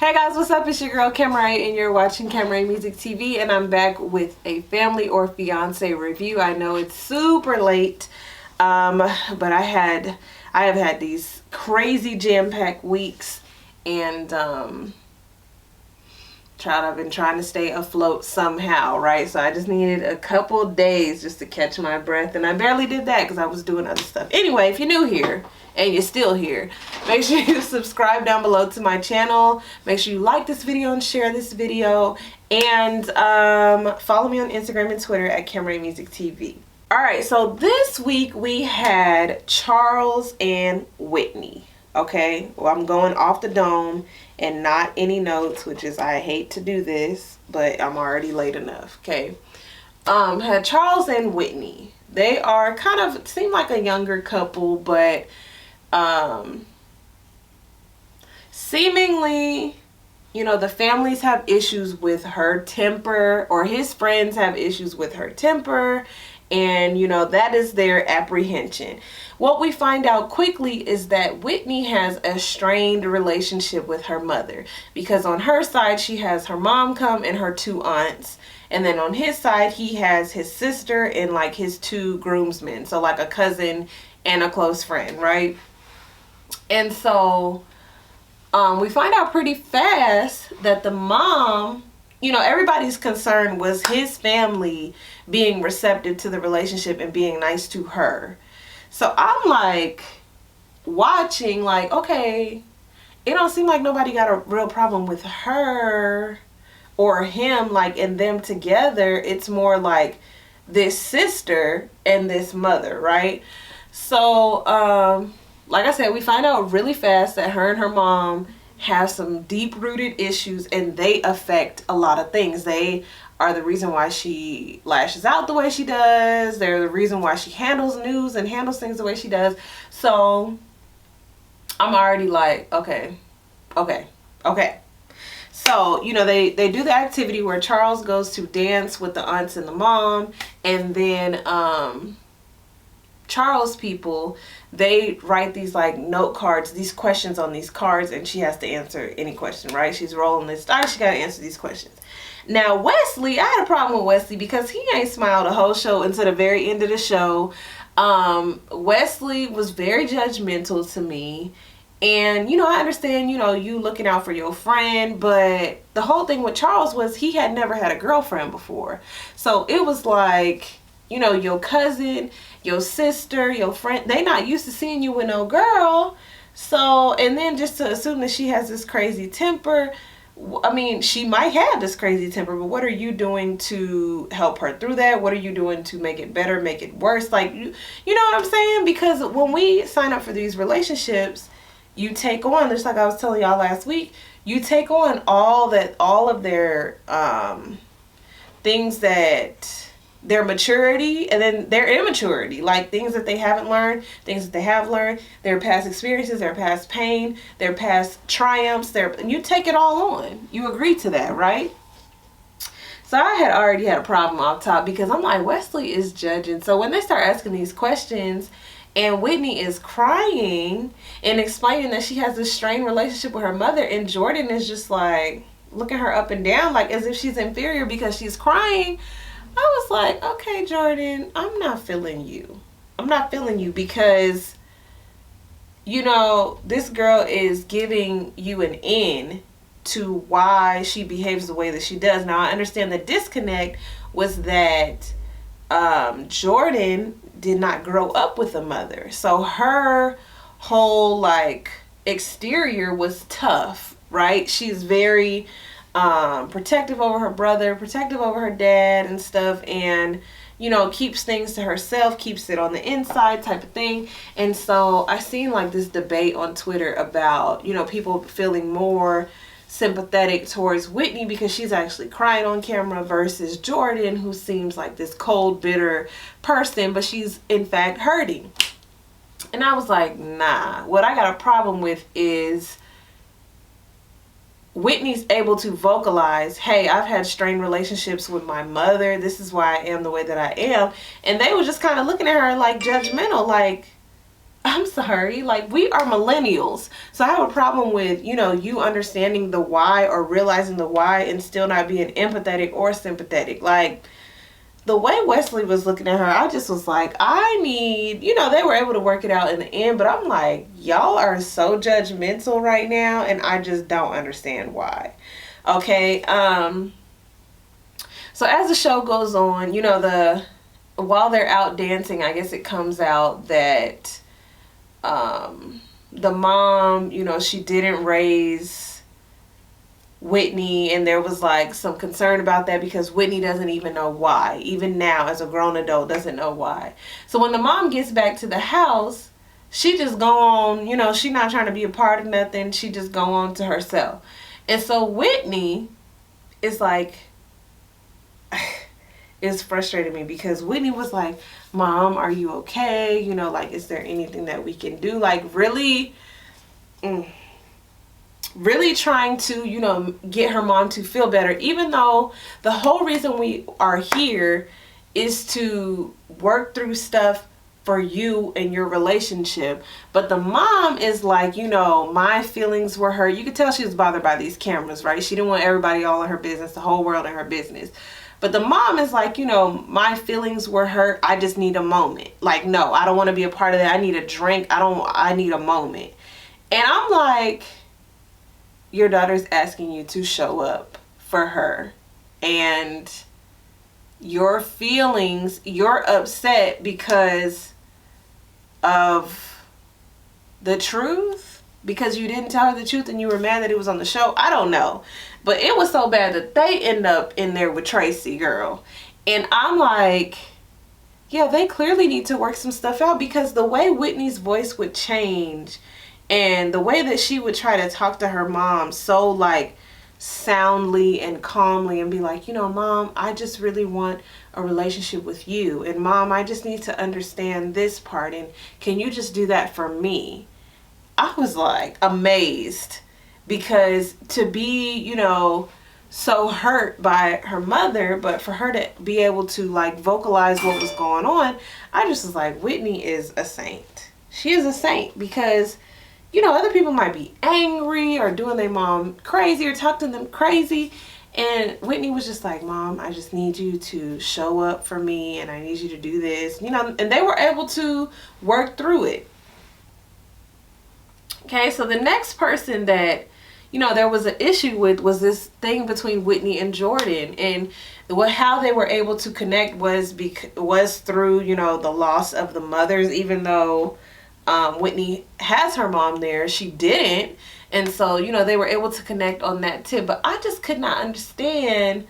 Hey guys, what's up? It's your girl Camry and you're watching Camry Music TV, and I'm back with a family or fiance review. I know it's super late, but I have had these crazy jam-packed weeks, and I've been trying to stay afloat somehow, right? So I just needed a couple days just to catch my breath, and I barely did that because I was doing other stuff. Anyway, if you're new here and you're still here, make sure you subscribe down below to my channel. Make sure you like this video and share this video, and follow me on Instagram and Twitter at Camry Music TV. All right, so this week we had Charles and Whitney. Okay, well, I'm going off the dome and not any notes, which is, I hate to do this, but I'm already late enough. Okay, had Charles and Whitney. They are kind of, seem like a younger couple, but seemingly, you know, the families have issues with her temper, or his friends have issues with her temper, and you know, that is their apprehension. What we find out quickly is that Whitney has a strained relationship with her mother, because on her side she has her mom come and her two aunts, and then on his side he has his sister and like his two groomsmen, so like a cousin and a close friend, right? And so we find out pretty fast that the mom, you know, everybody's concern was his family being receptive to the relationship and being nice to her. So I'm like watching, like, okay, it don't seem like nobody got a real problem with her or him, like, in them together. It's more like this sister and this mother, right? So like I said, we find out really fast that her and her mom have some deep-rooted issues, and they affect a lot of things. They are the reason why she lashes out the way she does. They're the reason why she handles news and handles things the way she does. So I'm already like, okay. So, you know, they do the activity where Charles goes to dance with the aunts and the mom, and then Charles people, they write these like note cards, these questions on these cards, and she has to answer any question, right? She's rolling this dice, she got to answer these questions. Now Wesley, I had a problem with Wesley because he ain't smiled the whole show until the very end of the show. Wesley was very judgmental to me, and you know, I understand, you know, you looking out for your friend, but the whole thing with Charles was he had never had a girlfriend before. So it was like, you know, your cousin, your sister, your friend, they not used to seeing you with no girl. So, and then just to assume that she has this crazy temper, I mean, she might have this crazy temper, but what are you doing to help her through that? What are you doing to make it better, make it worse? Like, you know what I'm saying? Because when we sign up for these relationships, you take on, just like I was telling y'all last week, you take on all of their things, that their maturity and then their immaturity, like things that they haven't learned, things that they have learned, their past experiences, their past pain, their past triumphs, and you take it all on. You agree to that, right? So I had already had a problem off top because I'm like, Wesley is judging. So when they start asking these questions and Whitney is crying and explaining that she has this strained relationship with her mother, and Jordan is just like looking her up and down like as if she's inferior because she's crying, I was like, okay, Jordan, I'm not feeling you. I'm not feeling you because, you know, this girl is giving you an in to why she behaves the way that she does. Now, I understand the disconnect was that Jordan did not grow up with a mother. So her whole, like, exterior was tough, right? She's very protective over her brother, protective over her dad and stuff, and you know, keeps things to herself, keeps it on the inside type of thing. And so I seen like this debate on Twitter about, you know, people feeling more sympathetic towards Whitney because she's actually crying on camera versus Jordan, who seems like this cold, bitter person, but she's in fact hurting. And I was like, nah, what I got a problem with is Whitney's able to vocalize, hey, I've had strained relationships with my mother. This is why I am the way that I am. And they were just kind of looking at her like judgmental, like, I'm sorry, like, we are millennials. So I have a problem with, you understanding the why or realizing the why and still not being empathetic or sympathetic. Like, the way Wesley was looking at her, I just was like, I need, they were able to work it out in the end, but I'm like, y'all are so judgmental right now, and I just don't understand why. Okay, so as the show goes on, while they're out dancing, I guess it comes out that the mom, she didn't raise Whitney, and there was like some concern about that because Whitney doesn't even know why. Even now, as a grown adult, doesn't know why. So when the mom gets back to the house, she just go on, she not trying to be a part of nothing. She just go on to herself. And so Whitney is like, it's frustrating me because Whitney was like, Mom, are you okay? Like, is there anything that we can do? Like, really, really trying to, get her mom to feel better, even though the whole reason we are here is to work through stuff for you and your relationship. But the mom is like, my feelings were hurt. You could tell she was bothered by these cameras, right? She didn't want everybody all in her business, the whole world in her business. But the mom is like, my feelings were hurt. I just need a moment. Like, no, I don't want to be a part of that. I need a drink. I need a moment. And I'm like, your daughter's asking you to show up for her. And your feelings, you're upset because of the truth? Because you didn't tell her the truth and you were mad that it was on the show? I don't know. But it was so bad that they end up in there with Tracy, girl. And I'm like, yeah, they clearly need to work some stuff out, because the way Whitney's voice would change and the way that she would try to talk to her mom so like soundly and calmly and be like, Mom, I just really want a relationship with you. And Mom, I just need to understand this part. And can you just do that for me? I was like amazed, because to be, so hurt by her mother, but for her to be able to like vocalize what was going on, I just was like, Whitney is a saint. She is a saint, because, other people might be angry or doing their mom crazy or talking to them crazy. And Whitney was just like, Mom, I just need you to show up for me, and I need you to do this, and they were able to work through it. Okay, so the next person that, there was an issue with was this thing between Whitney and Jordan. And how they were able to connect was through, the loss of the mothers. Even though Whitney has her mom there, she didn't. And so, they were able to connect on that tip. But I just could not understand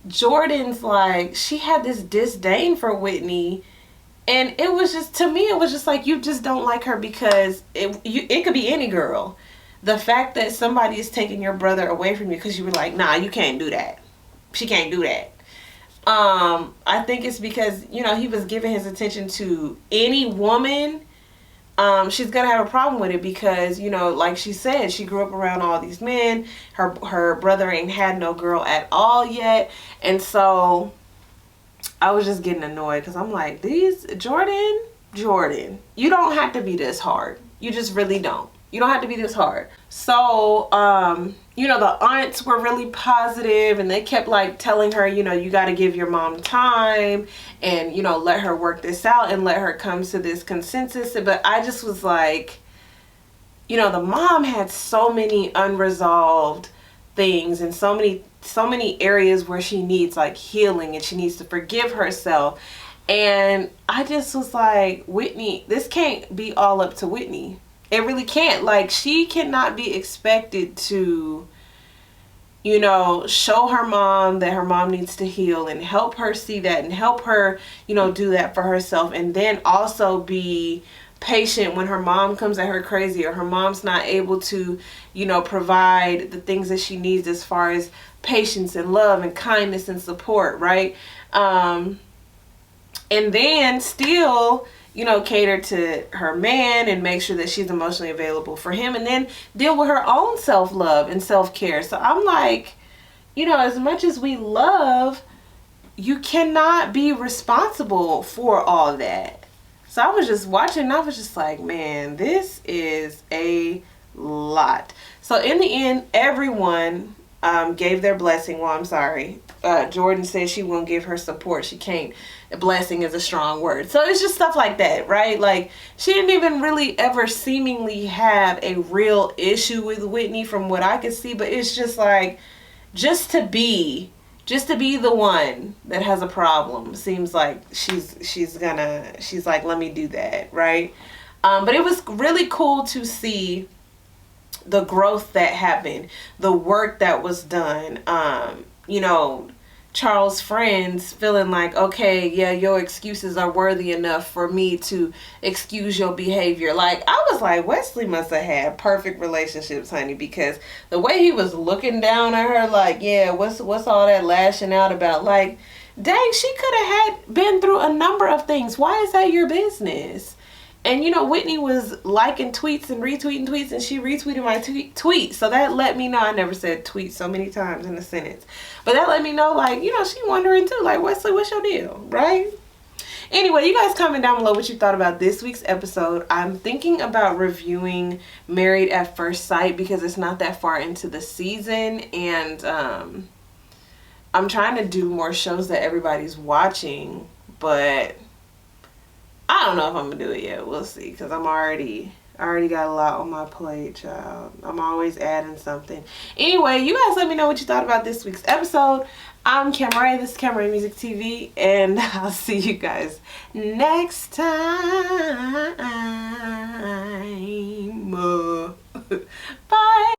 Jordan's, like, she had this disdain for Whitney. And it was just, to me, it was just like, you just don't like her because it could be any girl. The fact that somebody is taking your brother away from you because you were like, nah, you can't do that. She can't do that. I think it's because, he was giving his attention to any woman. She's going to have a problem with it because, like she said, she grew up around all these men. Her brother ain't had no girl at all yet. And so I was just getting annoyed because I'm like, Jordan, you don't have to be this hard. You just really don't. You don't have to be this hard. So, the aunts were really positive, and they kept like telling her, you got to give your mom time and, let her work this out and let her come to this consensus. But I just was like, the mom had so many unresolved things and so many areas where she needs like healing, and she needs to forgive herself. And I just was like, Whitney, this can't be all up to Whitney. It really can't. Like, she cannot be expected to, show her mom that her mom needs to heal and help her see that and help her, do that for herself. And then also be patient when her mom comes at her crazy, or her mom's not able to, provide the things that she needs as far as patience and love and kindness and support, right? And then still, cater to her man and make sure that she's emotionally available for him, and then deal with her own self-love and self-care. So I'm like, as much as we love, you cannot be responsible for all that. So I was just watching and I was just like, man, this is a lot. So in the end, everyone gave their blessing. Well, I'm sorry. Jordan said she won't give her support. She can't. A blessing is a strong word. So it's just stuff like that, right? Like, she didn't even really ever seemingly have a real issue with Whitney from what I could see. But it's just like, just to be the one that has a problem seems like she's like, let me do that, right? But it was really cool to see the growth that happened, the work that was done. You know, Charles' friends feeling like, okay, yeah, your excuses are worthy enough for me to excuse your behavior. Like, I was like, Wesley must have had perfect relationships, honey, because the way he was looking down at her, like, yeah, what's all that lashing out about? Like, dang, she could have been through a number of things. Why is that your business? And, you know, Whitney was liking tweets and retweeting tweets, and she retweeted my tweet. So that let me know. I never said tweet so many times in a sentence. But that let me know, like, you know, she wondering too, like, Wesley, what's your deal, right? Anyway, you guys comment down below what you thought about this week's episode. I'm thinking about reviewing Married at First Sight because it's not that far into the season. And I'm trying to do more shows that everybody's watching, but I don't know if I'm gonna do it yet. We'll see, because I already got a lot on my plate, child. I'm always adding something. Anyway, you guys let me know what you thought about this week's episode. I'm Camray. This is Camray Music TV, and I'll see you guys next time. Bye.